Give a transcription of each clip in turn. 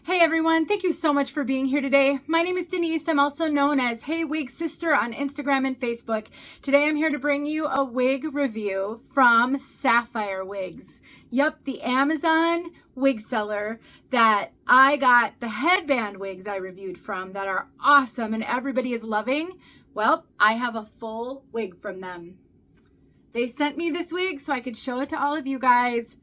Hey everyone, thank you so much for being here today. My name is Denise. I'm also known as heywigsister on Instagram and Facebook. Today I'm here to bring you a wig review from Sapphire Wigs. Yep, the Amazon wig seller that I got the headband wigs I reviewed from that are awesome and everybody is loving. Well, I have a full wig from them. They sent me this wig so I could show it to all of you guys.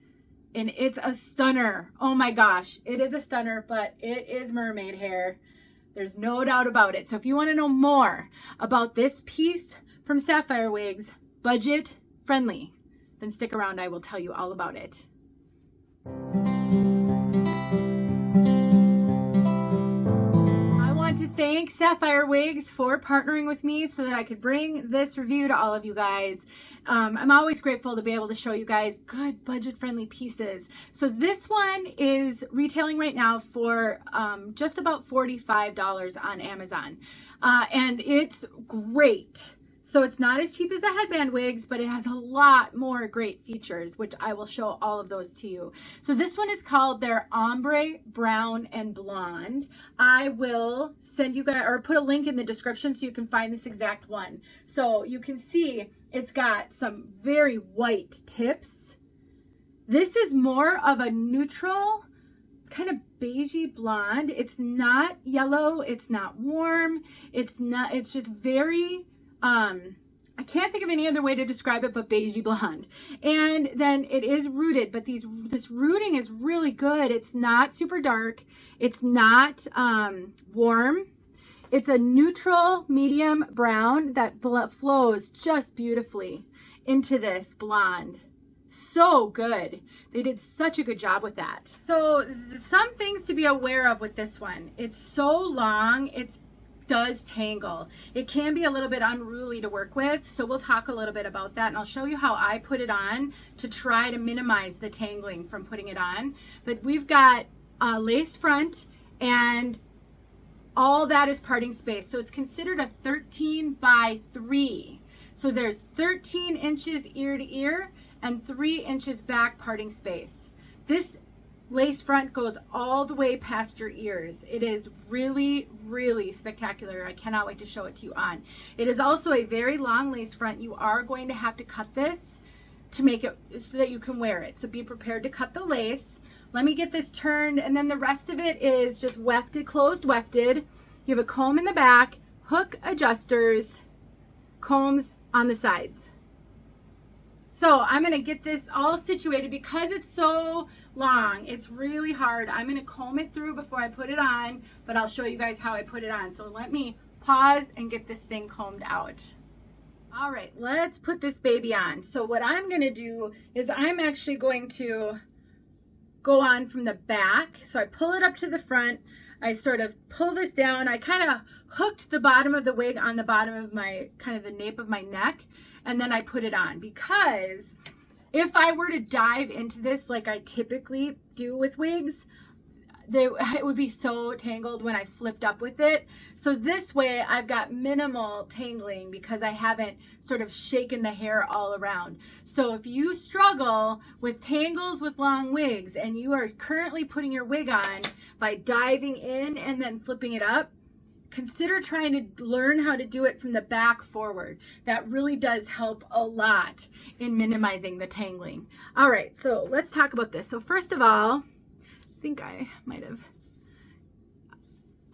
And it's a stunner. Oh my gosh, it is a stunner, but it is mermaid hair. There's no doubt about it. So if you want to know more about this piece from Sapphire Wigs, budget friendly, then stick around. I will tell you all about it. I want to thank Sapphire Wigs for partnering with me so that I could bring this review to all of you guys. I'm always grateful to be able to show you guys good budget-friendly pieces. So this one is retailing right now for just about $45 on Amazon. And it's great. So it's not as cheap as the headband wigs, but it has a lot more great features, which I will show all of those to you. So this one is called their Ombre, Brown, and Blonde. I will send you guys, or put a link in the description so you can find this exact one. So you can see it's got some very white tips. This is more of a neutral, kind of beigey blonde. It's not yellow, it's not warm, it's just very, I can't think of any other way to describe it but beigey blonde. And then it is rooted, but this rooting is really good. It's not super dark. It's not warm. It's a neutral medium brown that flows just beautifully into this blonde. So good. They did such a good job with that. So some things to be aware of with this one. It's so long. It does tangle. It can be a little bit unruly to work with. So we'll talk a little bit about that and I'll show you how I put it on to try to minimize the tangling from putting it on. But we've got a lace front and all that is parting space. So it's considered a 13 by 3. So there's 13 inches ear to ear and 3 inches back parting space. This lace front goes all the way past your ears. It is really, really spectacular. I cannot wait to show it to you on. It is also a very long lace front. You are going to have to cut this to make it so that you can wear it. So be prepared to cut the lace. Let me get this turned, and then the rest of it is just wefted, closed wefted. You have a comb in the back, hook adjusters, combs on the sides. So I'm going to get this all situated because it's so long. It's really hard. I'm going to comb it through before I put it on, but I'll show you guys how I put it on. So let me pause and get this thing combed out. All right, let's put this baby on. So what I'm going to do is I'm actually going to go on from the back. So I pull it up to the front. I sort of pull this down. I kind of hooked the bottom of the wig on the bottom of my, kind of the nape of my neck. And then I put it on because if I were to dive into this like I typically do with wigs, it would be so tangled when I flipped up with it. So this way I've got minimal tangling because I haven't sort of shaken the hair all around. So if you struggle with tangles with long wigs and you are currently putting your wig on by diving in and then flipping it up, consider trying to learn how to do it from the back forward. That really does help a lot in minimizing the tangling. All right, so let's talk about this. So first of all, I think I might have.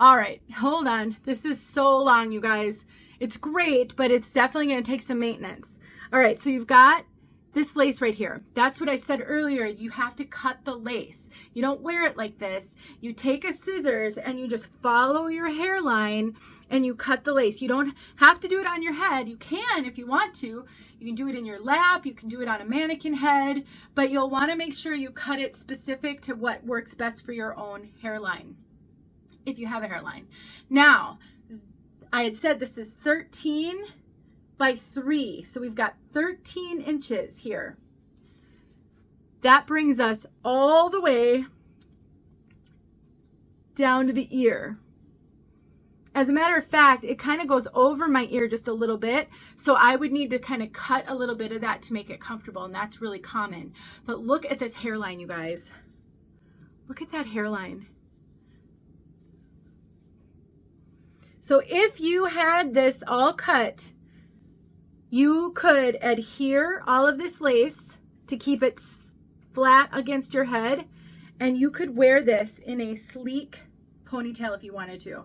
All right, hold on. This is so long, you guys. It's great, but it's definitely going to take some maintenance. All right, so you've got this lace right here. That's what I said earlier. You have to cut the lace. You don't wear it like this. You take a scissors and you just follow your hairline and you cut the lace. You don't have to do it on your head. You can if you want to. You can do it in your lap. You can do it on a mannequin head, but you'll want to make sure you cut it specific to what works best for your own hairline, if you have a hairline. Now, I had said this is 13 by 3. So we've got 13 inches here. That brings us all the way down to the ear. As a matter of fact, it kind of goes over my ear just a little bit. So I would need to kind of cut a little bit of that to make it comfortable. And that's really common. But look at this hairline, you guys. Look at that hairline. So if you had this all cut, you could adhere all of this lace to keep it flat against your head, and you could wear this in a sleek ponytail if you wanted to.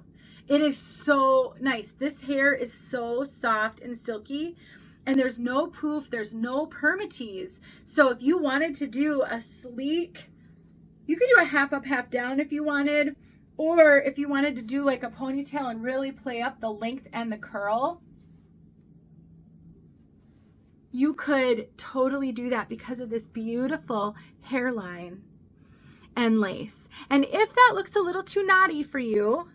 It is so nice. This hair is so soft and silky, and there's no poof, there's no permatease. So if you wanted to do a sleek, you could do a half up, half down if you wanted, or if you wanted to do like a ponytail and really play up the length and the curl, you could totally do that because of this beautiful hairline and lace. And if that looks a little too naughty for you,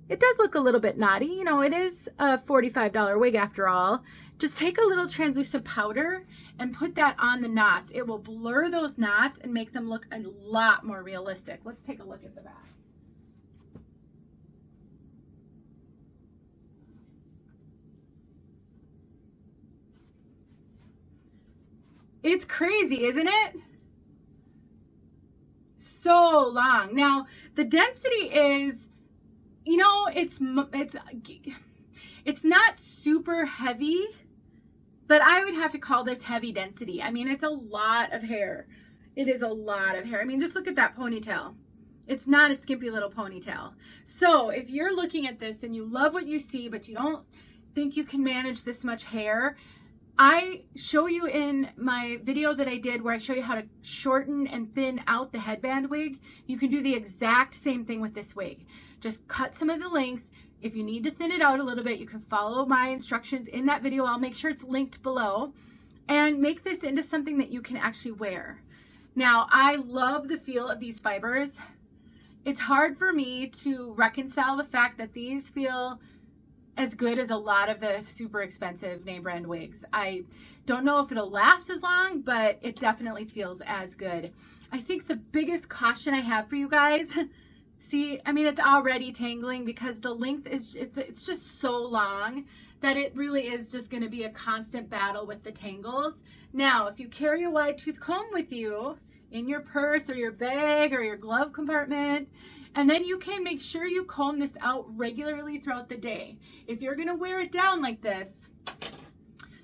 it does look a little bit naughty. You know, it is a $45 wig after all. Just take a little translucent powder and put that on the knots. It will blur those knots and make them look a lot more realistic. Let's take a look at the back. It's crazy, isn't it? So long. Now, the density is, you know, it's not super heavy, but I would have to call this heavy density. I mean, it's a lot of hair. It is a lot of hair. I mean, just look at that ponytail. It's not a skimpy little ponytail. So if you're looking at this and you love what you see, but you don't think you can manage this much hair, I show you in my video that I did where I show you how to shorten and thin out the headband wig. You can do the exact same thing with this wig. Just cut some of the length. If you need to thin it out a little bit, you can follow my instructions in that video. I'll make sure it's linked below, and make this into something that you can actually wear. Now, I love the feel of these fibers. It's hard for me to reconcile the fact that these feel as good as a lot of the super expensive name brand wigs. I don't know if it'll last as long, but it definitely feels as good. I think the biggest caution I have for you guys, see, I mean, it's already tangling because the length is, it's just so long that it really is just gonna be a constant battle with the tangles. Now, if you carry a wide tooth comb with you in your purse or your bag or your glove compartment, and then you can make sure you comb this out regularly throughout the day. If you're gonna wear it down like this,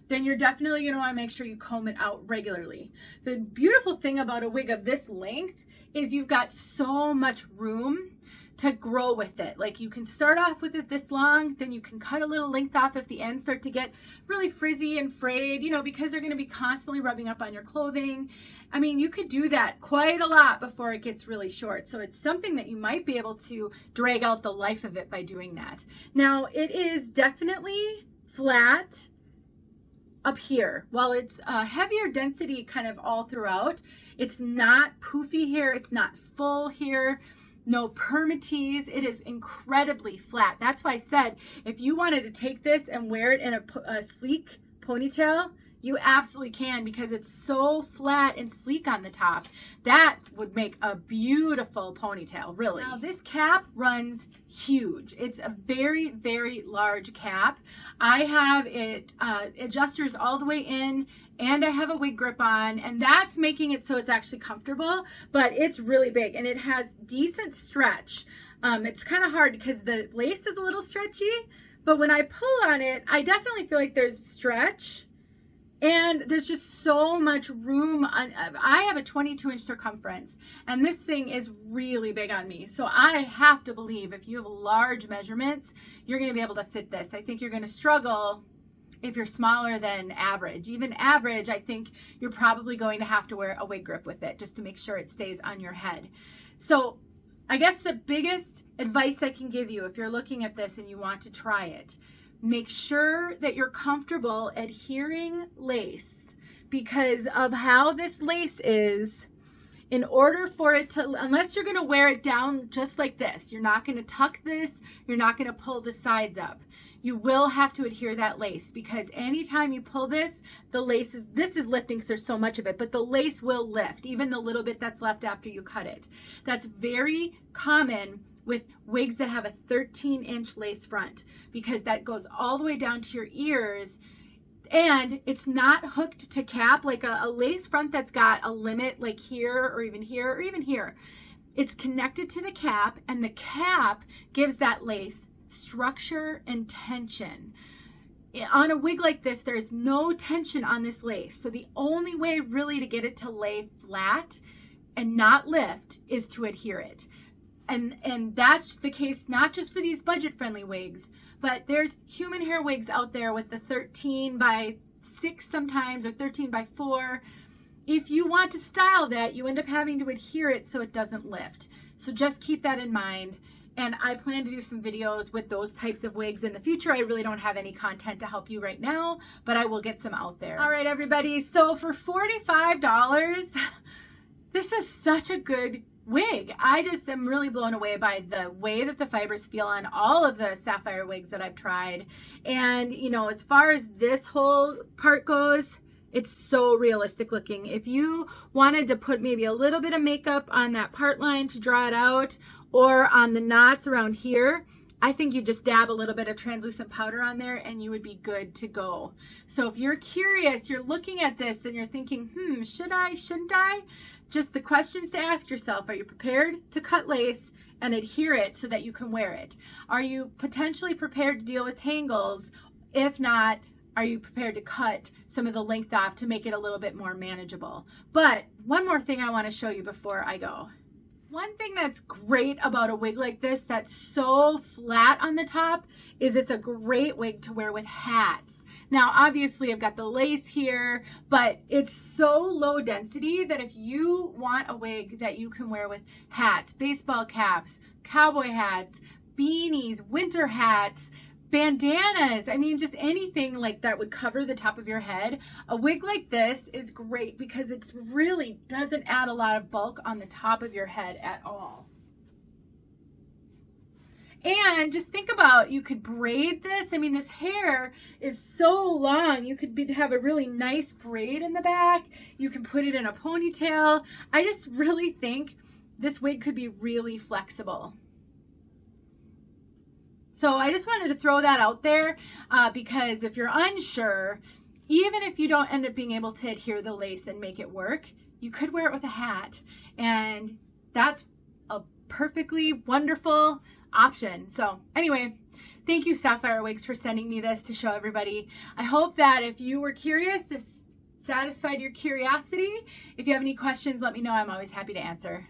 then you're definitely gonna wanna make sure you comb it out regularly. The beautiful thing about a wig of this length is you've got so much room to grow with it. Like, you can start off with it this long, then you can cut a little length off at the end, start to get really frizzy and frayed, you know, because they're gonna be constantly rubbing up on your clothing. I mean, you could do that quite a lot before it gets really short. So it's something that you might be able to drag out the life of it by doing that. Now, it is definitely flat up here. While it's heavier density kind of all throughout, it's not poofy here. It's not full here. No permatease. It is incredibly flat. That's why I said if you wanted to take this and wear it in a sleek ponytail, you absolutely can, because it's so flat and sleek on the top. That would make a beautiful ponytail, really. Now, this cap runs huge. It's a very, very large cap. I have it adjusters all the way in, and I have a wig grip on, and that's making it so it's actually comfortable, but it's really big, and it has decent stretch. It's kind of hard because the lace is a little stretchy, but when I pull on it, I definitely feel like there's stretch. And there's just so much room. I have a 22-inch circumference, and this thing is really big on me. So I have to believe if you have large measurements, you're going to be able to fit this. I think you're going to struggle if you're smaller than average. Even average, I think you're probably going to have to wear a wig grip with it just to make sure it stays on your head. So I guess the biggest advice I can give you if you're looking at this and you want to try it, make sure that you're comfortable adhering lace, because of how this lace is. In order for it to, unless you're going to wear it down just like this, you're not going to tuck this, you're not going to pull the sides up. You will have to adhere that lace, because anytime you pull this, the lace is, this is lifting because there's so much of it, but the lace will lift, even the little bit that's left after you cut it. That's very common with wigs that have a 13-inch lace front, because that goes all the way down to your ears, and it's not hooked to cap like a lace front that's got a limit like here or even here or even here. It's connected to the cap, and the cap gives that lace structure and tension. On a wig like this, there's no tension on this lace. So the only way really to get it to lay flat and not lift is to adhere it. And that's the case not just for these budget-friendly wigs, but there's human hair wigs out there with the 13 by 6 sometimes, or 13 by 4. If you want to style that, you end up having to adhere it so it doesn't lift. So just keep that in mind. And I plan to do some videos with those types of wigs in the future. I really don't have any content to help you right now, but I will get some out there. All right, everybody. So for $45, this is such a good wig. I just am really blown away by the way that the fibers feel on all of the Sapphire wigs that I've tried. And, you know, as far as this whole part goes, it's so realistic looking. If you wanted to put maybe a little bit of makeup on that part line to draw it out, or on the knots around here, I think you just dab a little bit of translucent powder on there and you would be good to go. So if you're curious, you're looking at this and you're thinking, should I, shouldn't I? Just the questions to ask yourself: are you prepared to cut lace and adhere it so that you can wear it? Are you potentially prepared to deal with tangles? If not, are you prepared to cut some of the length off to make it a little bit more manageable? But one more thing I want to show you before I go. One thing that's great about a wig like this that's so flat on the top is it's a great wig to wear with hats. Now, obviously, I've got the lace here, but it's so low density that if you want a wig that you can wear with hats, baseball caps, cowboy hats, beanies, winter hats, bandanas, I mean, just anything like that would cover the top of your head, a wig like this is great because it really doesn't add a lot of bulk on the top of your head at all. And just think about, you could braid this. I mean, this hair is so long. You could have a really nice braid in the back. You can put it in a ponytail. I just really think this wig could be really flexible. So I just wanted to throw that out there because if you're unsure, even if you don't end up being able to adhere the lace and make it work, you could wear it with a hat. And that's a perfectly wonderful option. So anyway, thank you, Sapphire Wigs, for sending me this to show everybody. I hope that if you were curious, this satisfied your curiosity. If you have any questions, let me know. I'm always happy to answer.